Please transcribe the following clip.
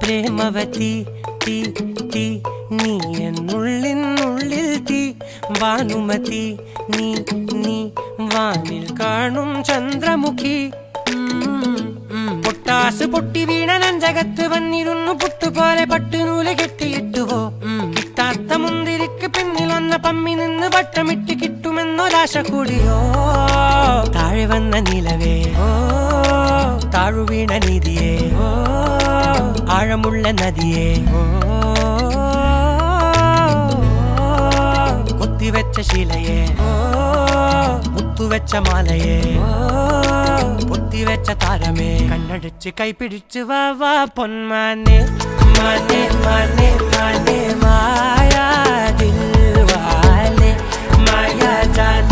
പ്രേമവതി തീ തീ നീ എന്നുള്ളിൽ തീ ഭാനുമതി നീ നീ വാനിൽ കാണും ചന്ദ്രമുഖി പൊട്ടാസ് പൊട്ടി വീണ നെഞ്ചകത്ത് വന്നിരുന്നു പുട്ടുപോലെ പട്ടുനൂല് കെട്ടിയിട്ടുവോ കിട്ടാത്ത മുന്തിരിക്ക് പിന്നിൽ വന്ന പമ്മി നിന്ന് വട്ടമിട്ട് കിട്ടുമെന്നൊരാശ കൂടിയോ താഴെ വന്ന നിലവേ താഴു വീണ നിധിയേ ആഴമുള്ള നദിയേ കൊത്തിവെച്ച ശിലയേ മുത്തുവെച്ച മാലയേ പൊത്തിവെച്ച താരമേ കണ്ണടിച്ച് കൈപിടിച്ച് വാ വാ പൊന്മാനെ മാനെ മാനെ മാനെ മായാ ദിൽവാലെ മായാ ജാല